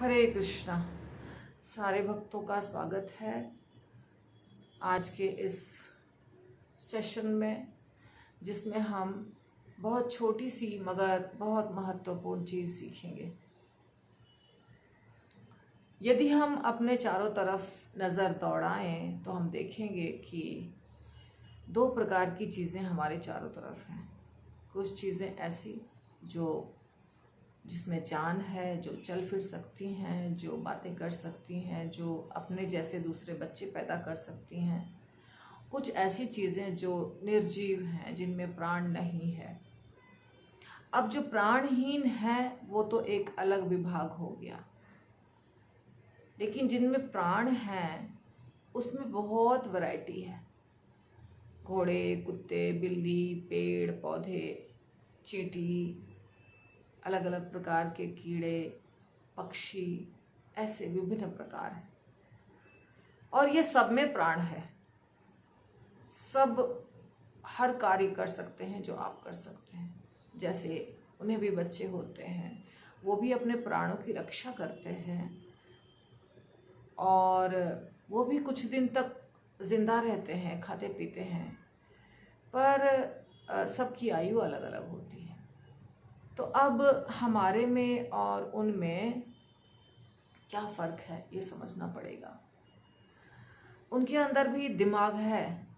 हरे कृष्णा। सारे भक्तों का स्वागत है आज के इस सेशन में, जिसमें हम बहुत छोटी सी मगर बहुत महत्वपूर्ण चीज़ सीखेंगे। यदि हम अपने चारों तरफ नज़र दौड़ाएं तो हम देखेंगे कि दो प्रकार की चीज़ें हमारे चारों तरफ हैं। कुछ चीज़ें ऐसी जिसमें जान है, जो चल फिर सकती हैं, जो बातें कर सकती हैं, जो अपने जैसे दूसरे बच्चे पैदा कर सकती हैं। कुछ ऐसी चीज़ें जो निर्जीव हैं, जिनमें प्राण नहीं है। अब जो प्राणहीन है वो तो एक अलग विभाग हो गया, लेकिन जिनमें प्राण है उसमें बहुत वैरायटी है। घोड़े, कुत्ते, बिल्ली, पेड़ पौधे, चींटी, अलग अलग प्रकार के कीड़े, पक्षी, ऐसे विभिन्न प्रकार हैं। और ये सब में प्राण है। सब हर कार्य कर सकते हैं जो आप कर सकते हैं। जैसे उन्हें भी बच्चे होते हैं, वो भी अपने प्राणों की रक्षा करते हैं और वो भी कुछ दिन तक जिंदा रहते हैं, खाते पीते हैं, पर सबकी आयु अलग अलग होती है। तो अब हमारे में और उनमें क्या फ़र्क है ये समझना पड़ेगा। उनके अंदर भी दिमाग है,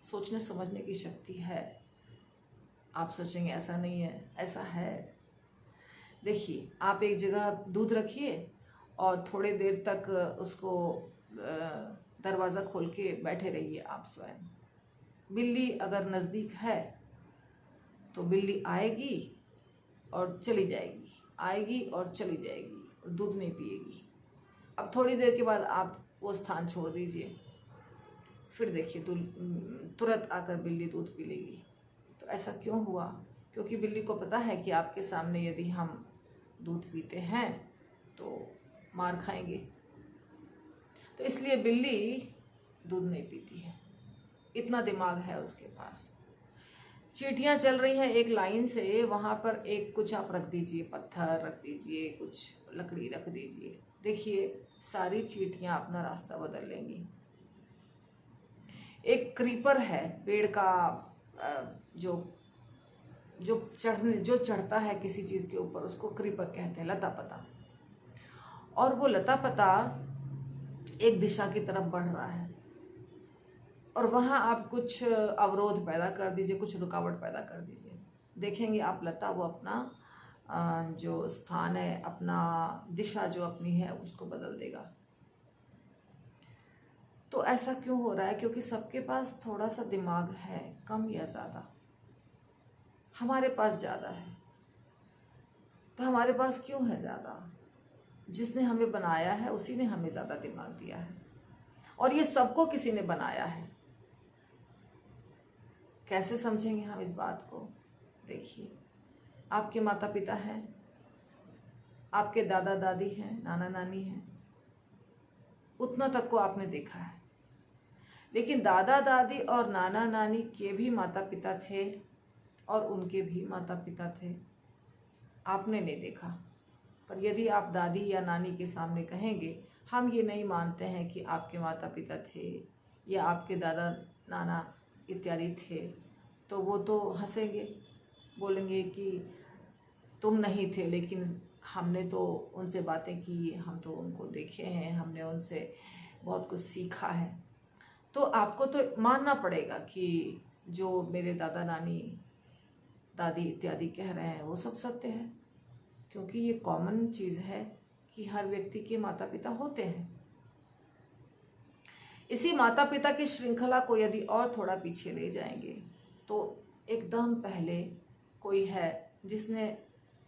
सोचने समझने की शक्ति है। आप सोचेंगे ऐसा नहीं है, ऐसा है। देखिए, आप एक जगह दूध रखिए और थोड़ी देर तक उसको दरवाज़ा खोल के बैठे रहिए आप स्वयं। बिल्ली अगर नज़दीक है तो बिल्ली आएगी और चली जाएगी, आएगी और चली जाएगी, और दूध नहीं पिएगी। अब थोड़ी देर के बाद आप वो स्थान छोड़ दीजिए, फिर देखिए तुरंत आकर बिल्ली दूध पी लेगी। तो ऐसा क्यों हुआ? क्योंकि बिल्ली को पता है कि आपके सामने यदि हम दूध पीते हैं तो मार खाएंगे, तो इसलिए बिल्ली दूध नहीं पीती है। इतना दिमाग है उसके पास। चींटियाँ चल रही हैं एक लाइन से, वहाँ पर एक कुछ आप रख दीजिए, पत्थर रख दीजिए, कुछ लकड़ी रख दीजिए, देखिए सारी चींटियाँ अपना रास्ता बदल लेंगी। एक क्रीपर है, पेड़ का जो चढ़ता है किसी चीज़ के ऊपर, उसको क्रीपर कहते हैं, लता पता। और वो लता पता एक दिशा की तरफ बढ़ रहा है और वहाँ आप कुछ अवरोध पैदा कर दीजिए, कुछ रुकावट पैदा कर दीजिए। देखेंगे आप लता वो अपना जो स्थान है, अपना दिशा जो अपनी है, उसको बदल देगा। तो ऐसा क्यों हो रहा है? क्योंकि सबके पास थोड़ा सा दिमाग है, कम या ज़्यादा। हमारे पास ज़्यादा है। तो हमारे पास क्यों है ज़्यादा? जिसने हमें बनाया है उसी ने हमें ज़्यादा दिमाग दिया है, और ये सबको किसी ने बनाया है। कैसे समझेंगे हम इस बात को? देखिए, आपके माता पिता हैं, आपके दादा दादी हैं, नाना नानी हैं, उतना तक को आपने देखा है। लेकिन दादा दादी और नाना नानी के भी माता पिता थे और उनके भी माता पिता थे, आपने नहीं देखा। पर यदि आप दादी या नानी के सामने कहेंगे हम ये नहीं मानते हैं कि आपके माता पिता थे या आपके दादा नाना इत्यादि थे, तो वो तो हंसेंगे, बोलेंगे कि तुम नहीं थे, लेकिन हमने तो उनसे बातें की, हम तो उनको देखे हैं, हमने उनसे बहुत कुछ सीखा है। तो आपको तो मानना पड़ेगा कि जो मेरे दादा नानी दादी इत्यादि कह रहे हैं वो सब सत्य है, क्योंकि ये कॉमन चीज़ है कि हर व्यक्ति के माता पिता होते हैं। इसी माता पिता की श्रृंखला को यदि और थोड़ा पीछे ले जाएंगे तो एकदम पहले कोई है जिसने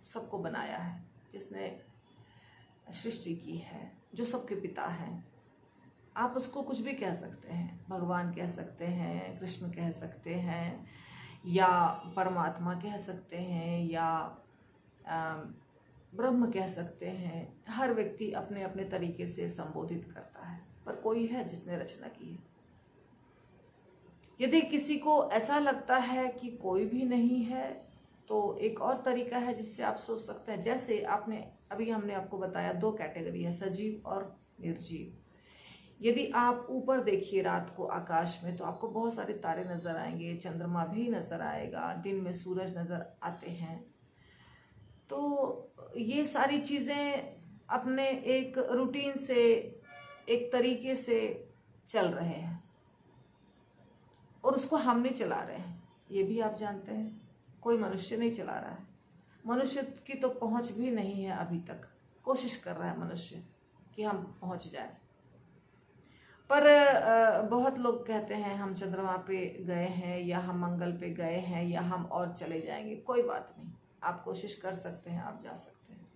सबको बनाया है, जिसने सृष्टि की है, जो सबके पिता हैं। आप उसको कुछ भी कह सकते हैं, भगवान कह सकते हैं, कृष्ण कह सकते हैं, या परमात्मा कह सकते हैं, या ब्रह्म कह सकते हैं। हर व्यक्ति अपने अपने तरीके से संबोधित करता है, पर कोई है जिसने रचना की है। यदि किसी को ऐसा लगता है कि कोई भी नहीं है, तो एक और तरीका है जिससे आप सोच सकते हैं। जैसे आपने अभी हमने आपको बताया 2 कैटेगरी है, सजीव और निर्जीव। यदि आप ऊपर देखिए रात को आकाश में तो आपको बहुत सारे तारे नजर आएंगे, चंद्रमा भी नजर आएगा, दिन में सूरज नजर आते हैं। तो ये सारी चीजें अपने एक रूटीन से, एक तरीके से चल रहे हैं और उसको हम नहीं चला रहे हैं, ये भी आप जानते हैं। कोई मनुष्य नहीं चला रहा है, मनुष्य की तो पहुंच भी नहीं है अभी तक। कोशिश कर रहा है मनुष्य कि हम पहुंच जाए, पर बहुत लोग कहते हैं हम चंद्रमा पे गए हैं या हम मंगल पे गए हैं या हम और चले जाएंगे। कोई बात नहीं, आप कोशिश कर सकते हैं, आप जा सकते हैं,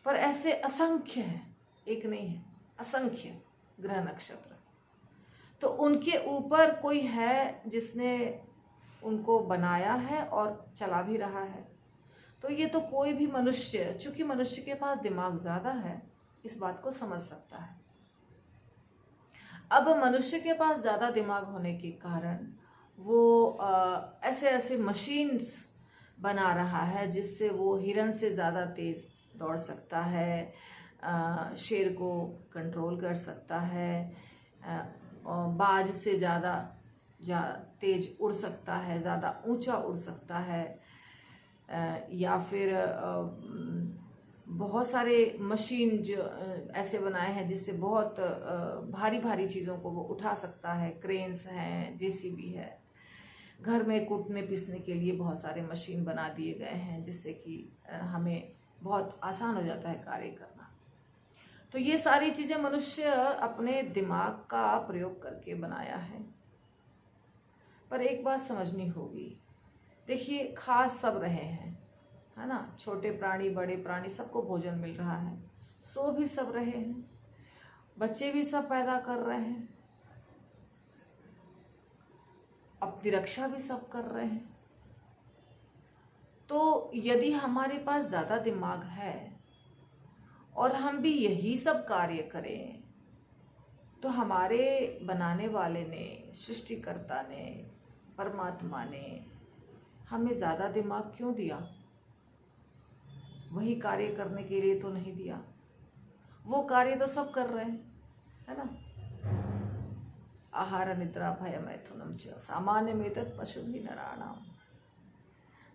पर ऐसे असंख्य हैं, एक नहीं है, असंख्य ग्रह नक्षत्र। तो उनके ऊपर कोई है जिसने उनको बनाया है और चला भी रहा है। तो ये तो कोई भी मनुष्य, चूंकि मनुष्य के पास दिमाग ज्यादा है, इस बात को समझ सकता है। अब मनुष्य के पास ज्यादा दिमाग होने के कारण वो ऐसे ऐसे मशीन्स बना रहा है जिससे वो हिरन से ज़्यादा तेज दौड़ सकता है, शेर को कंट्रोल कर सकता है, बाज से ज़्यादा तेज उड़ सकता है, ज़्यादा ऊंचा उड़ सकता है, या फिर बहुत सारे मशीन जो ऐसे बनाए हैं जिससे बहुत भारी भारी चीज़ों को वो उठा सकता है। क्रेन्स हैं, जेसीबी है। घर में कूटने पीसने के लिए बहुत सारे मशीन बना दिए गए हैं जिससे कि हमें बहुत आसान हो जाता है कार्य करना। तो ये सारी चीज़ें मनुष्य अपने दिमाग का प्रयोग करके बनाया है। पर एक बात समझनी होगी, देखिए खा सब रहे हैं, है ना, छोटे प्राणी बड़े प्राणी सबको भोजन मिल रहा है, सो भी सब रहे हैं, बच्चे भी सब पैदा कर रहे हैं, अपनी रक्षा भी सब कर रहे हैं। तो यदि हमारे पास ज्यादा दिमाग है और हम भी यही सब कार्य करें तो हमारे बनाने वाले ने, सृष्टिकर्ता ने, परमात्मा ने हमें ज्यादा दिमाग क्यों दिया? वही कार्य करने के लिए तो नहीं दिया। वो कार्य तो सब कर रहे हैं, है ना। आहार निद्रा भय मैथुनम च सामान्य मेतत् पशु भी नराणाम।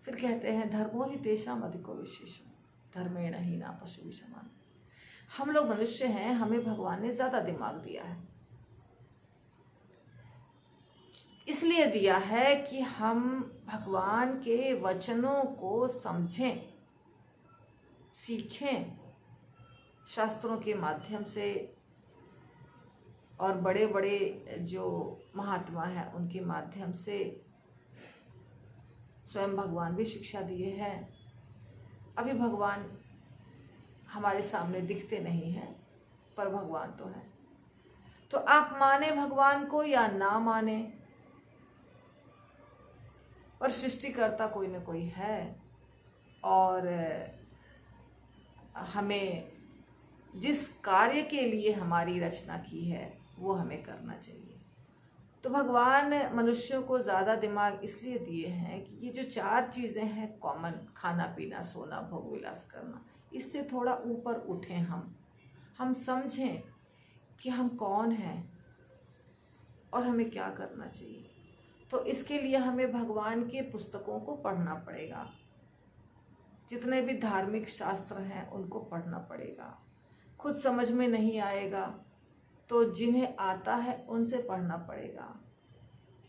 फिर कहते हैं धर्मो ही तेषाम अधिको विशेषो धर्मेण ही ना पशु भी समान। हम लोग मनुष्य हैं, हमें भगवान ने ज्यादा दिमाग दिया है। इसलिए दिया है कि हम भगवान के वचनों को समझें, सीखें, शास्त्रों के माध्यम से, और बड़े बड़े जो महात्मा हैं उनके माध्यम से। स्वयं भगवान भी शिक्षा दिए हैं। अभी भगवान हमारे सामने दिखते नहीं हैं, पर भगवान तो है। तो आप माने भगवान को या ना माने, पर सृष्टिकर्ता कोई न कोई है और हमें जिस कार्य के लिए हमारी रचना की है वो हमें करना चाहिए। तो भगवान मनुष्यों को ज़्यादा दिमाग इसलिए दिए हैं कि ये जो 4 चीज़ें हैं कॉमन, खाना पीना सोना भोग विलास करना, इससे थोड़ा ऊपर उठें। हम समझें कि हम कौन हैं और हमें क्या करना चाहिए। तो इसके लिए हमें भगवान के पुस्तकों को पढ़ना पड़ेगा, जितने भी धार्मिक शास्त्र हैं उनको पढ़ना पड़ेगा। खुद समझ में नहीं आएगा तो जिन्हें आता है उनसे पढ़ना पड़ेगा।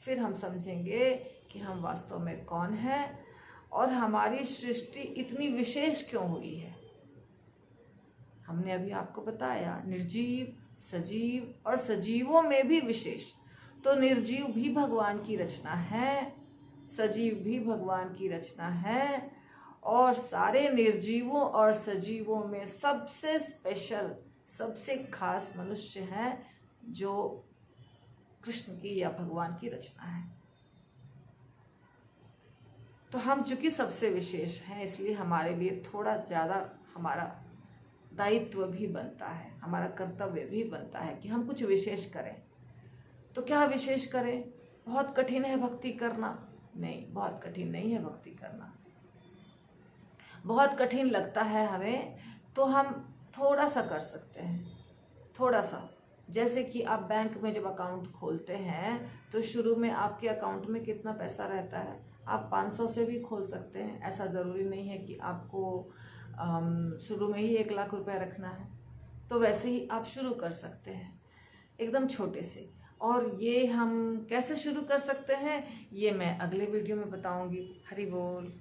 फिर हम समझेंगे कि हम वास्तव में कौन हैं और हमारी सृष्टि इतनी विशेष क्यों हुई है। हमने अभी आपको बताया निर्जीव, सजीव और सजीवों में भी विशेष। तो निर्जीव भी भगवान की रचना है, सजीव भी भगवान की रचना है, और सारे निर्जीवों और सजीवों में सबसे स्पेशल, सबसे खास मनुष्य है जो कृष्ण की या भगवान की रचना है। तो हम चूंकि सबसे विशेष हैं, इसलिए हमारे लिए थोड़ा ज़्यादा हमारा दायित्व भी बनता है, हमारा कर्तव्य भी बनता है कि हम कुछ विशेष करें। तो क्या विशेष करें? बहुत कठिन है भक्ति करना? नहीं, बहुत कठिन नहीं है भक्ति करना। बहुत कठिन लगता है हमें तो हम थोड़ा सा कर सकते हैं, थोड़ा सा। जैसे कि आप बैंक में जब अकाउंट खोलते हैं तो शुरू में आपके अकाउंट में कितना पैसा रहता है, आप 500 से भी खोल सकते हैं। ऐसा ज़रूरी नहीं है कि आपको शुरू में ही 1 लाख रुपए रखना है। तो वैसे ही आप शुरू कर सकते हैं एकदम छोटे से। और ये हम कैसे शुरू कर सकते हैं ये मैं अगले वीडियो में बताऊंगी। हरि बोल।